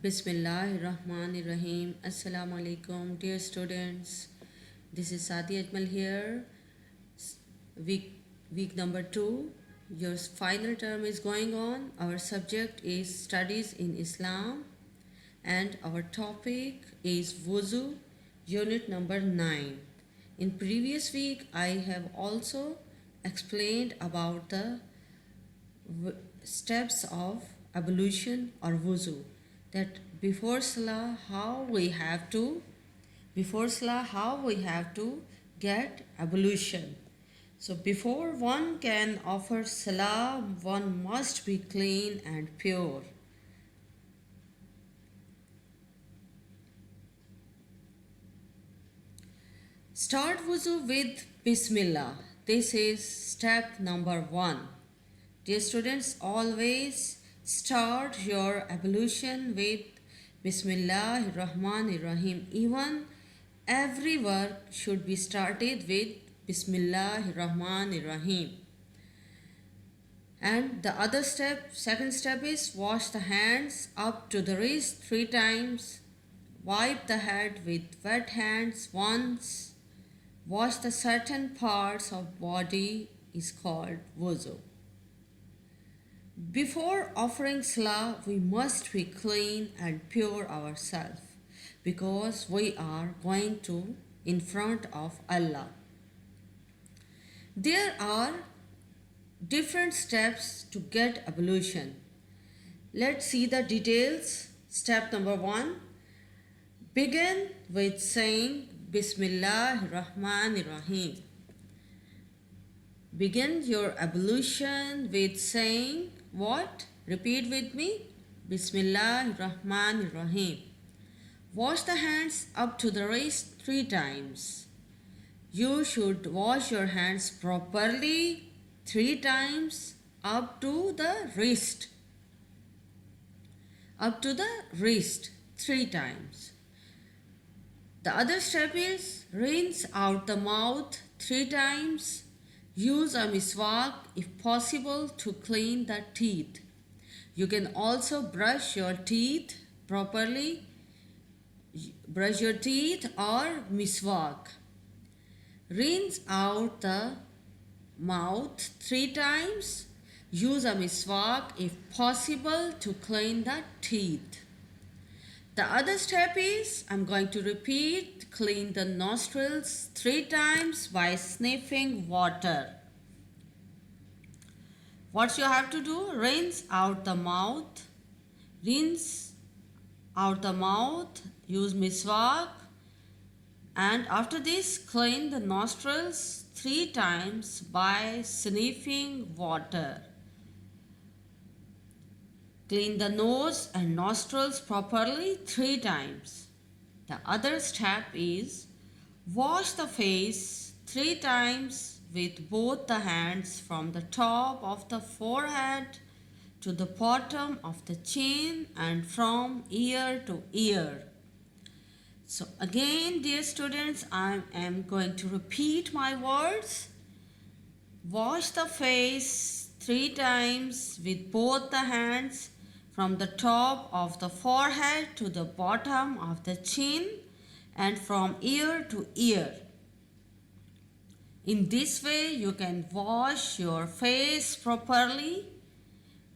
Bismillahirrahmanirrahim. Assalamu alaikum, dear students. This is Sadi Ajmal here. Week number 2. Your final term is going on. Our subject is studies in Islam, and our topic is wuzu, unit number 9. In previous week, I have also explained about the steps of ablution or wuzu, that before salah how we have to get ablution. So before one can offer salah, one must be clean and pure. Start wuzu with Bismillah. This is step number 1. Dear students, always start your ablution with Bismillahirrahmanirrahim. Even every work should be started with Bismillahirrahmanirrahim. And the second step is wash the hands up to the wrist 3 times. Wipe the head with wet hands once. Wash the certain parts of body is called wuzu. Before offering salah, we must be clean and pure ourselves, because we are going to in front of Allah. There are different steps to get ablution. Let's see the details. Step number 1. Begin with saying Bismillahirrahmanirrahim. Begin your ablution with saying what? Repeat with me. Bismillahirrahmanirrahim. Wash the hands up to the wrist 3 times. You should wash your hands properly 3 times up to the wrist. Up to the wrist 3 times. The other step is rinse out the mouth 3 times. Use a miswak if possible to clean the teeth. You can also brush your teeth properly. Brush your teeth or miswak. Rinse out the mouth 3 times. Use a miswak if possible to clean the teeth. The other step is, I'm going to repeat, clean the nostrils 3 times by sniffing water. What you have to do? Rinse out the mouth. Rinse out the mouth. Use miswak. And after this, clean the nostrils 3 times by sniffing water. Clean the nose and nostrils properly 3 times. The other step is wash the face 3 times with both the hands from the top of the forehead to the bottom of the chin and from ear to ear. So again, dear students, I am going to repeat my words. Wash the face 3 times with both the hands from the top of the forehead to the bottom of the chin and from ear to ear. In this way, you can wash your face properly.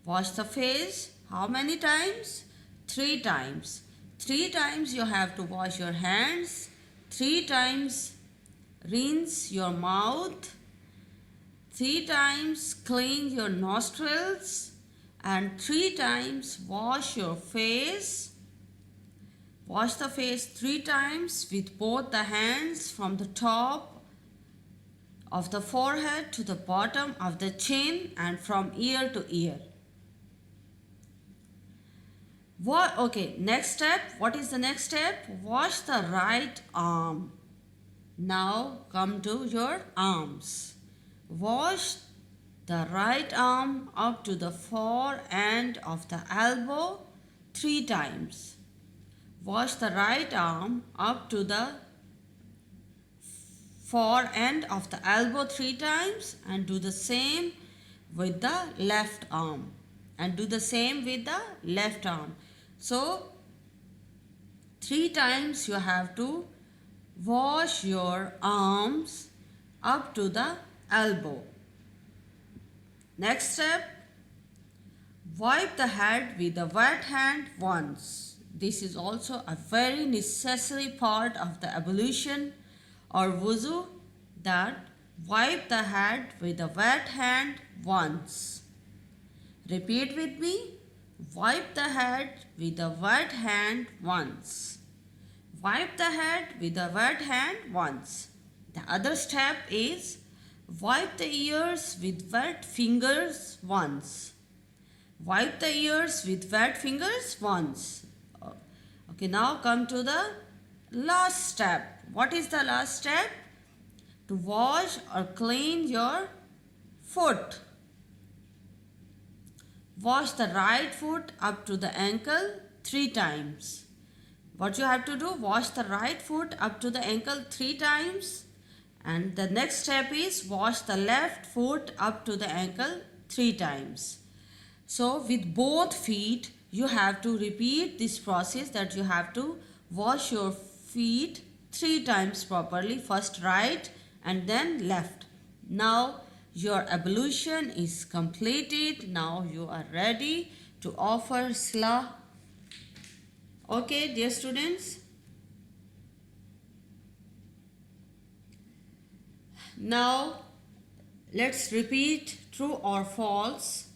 Wash the face how many times? 3 times. 3 times you have to wash your hands. 3 times rinse your mouth. 3 times clean your nostrils. And 3 times wash your face. Wash the face 3 times with both the hands from the top of the forehead to the bottom of the chin and from ear to ear. Okay, next step. What is the next step? Wash the right arm. Now come to your arms. Wash the right arm up to the fore end of the elbow 3 times. Wash the right arm up to the fore end of the elbow 3 times and do the same with the left arm. So 3 times you have to wash your arms up to the elbow. Next step, wipe the head with a wet hand once. This is also a very necessary part of the ablution or wuzu, that wipe the head with a wet hand once. Repeat with me. Wipe the head with a wet hand once. Wipe the head with a wet hand once. The other step is wipe the ears with wet fingers once. Wipe the ears with wet fingers once. Okay, now come to the last step. What is the last step? To wash or clean your foot. Wash the right foot up to the ankle 3 times. What you have to do? Wash the right foot up to the ankle 3 times. And the next step is wash the left foot up to the ankle 3 times. So with both feet, you have to repeat this process, that you have to wash your feet 3 times properly. First right and then left. Now your ablution is completed. Now you are ready to offer salah. Okay, dear students. Now let's repeat true or false,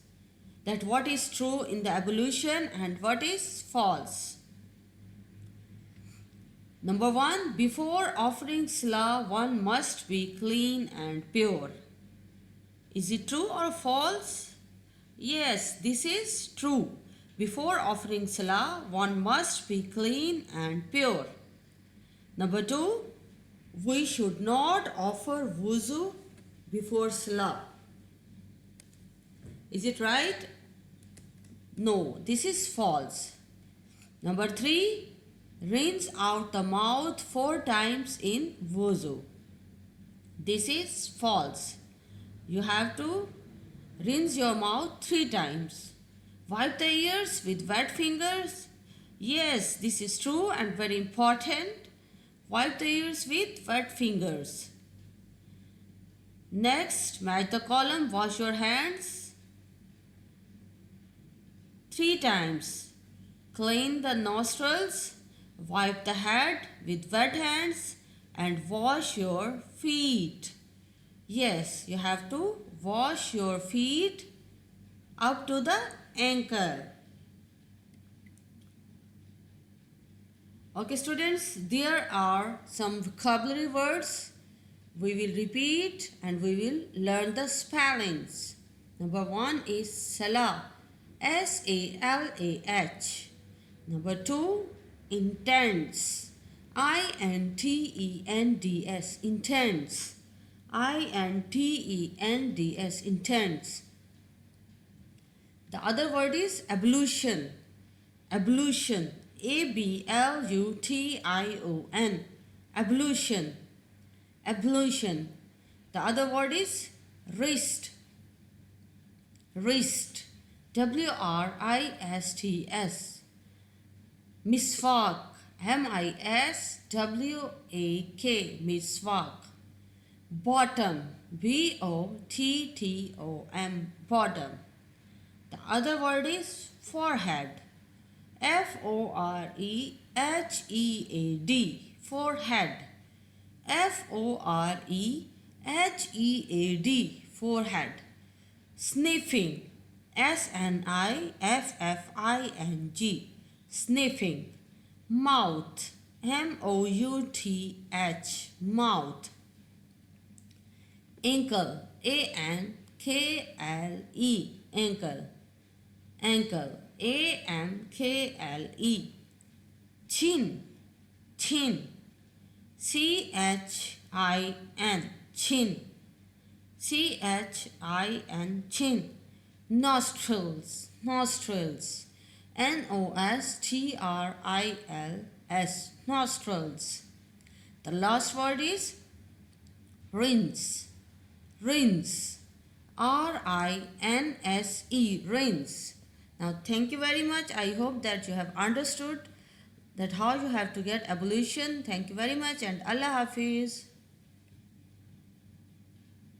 that what is true in the ablution and what is false. Number 1, before offering salah, one must be clean and pure. Is it true or false? Yes, this is true. Before offering salah, one must be clean and pure. Number 2, we should not offer wuzu before salah. Is it right? No, this is false. Number 3, rinse out the mouth 4 times in wuzu. This is false. You have to rinse your mouth 3 times. Wipe the ears with wet fingers. Yes, this is true and very important. Wipe the ears with wet fingers. Next, match the column. Wash your hands 3 times. Clean the nostrils. Wipe the head with wet hands and wash your feet. Yes, you have to wash your feet up to the ankle. Okay, students, there are some vocabulary words. We will repeat and we will learn the spellings. Number 1 is salah, S-A-L-A-H. Number 2, intense, I-N-T-E-N-D-S, intense, I-N-T-E-N-D-S, intense. The other word is ablution, ablution, A-B-L-U-T-I-O-N, ablution, ablution. The other word is wrist, wrist, W-R-I-S-T-S, miswak, M-I-S-W-A-K, miswak. Bottom, B-O-T-T-O-M, bottom. The other word is forehead, F-O-R-E-H-E-A-D, forehead, F-O-R-E-H-E-A-D, forehead. Sniffing, S-N-I-F-F-I-N-G, sniffing. Mouth, M-O-U-T-H, mouth. Ankle, A-N-K-L-E, ankle, ankle, A-N-K-L-E. Chin, chin, C-H-I-N, chin, C-H-I-N, chin. Nostrils, nostrils, N-O-S-T-R-I-L-S, nostrils. The last word is rinse, rinse, R-I-N-S-E, rinse. Now thank you very much. I hope that you have understood that how you have to get ablution. Thank you very much and Allah Hafiz.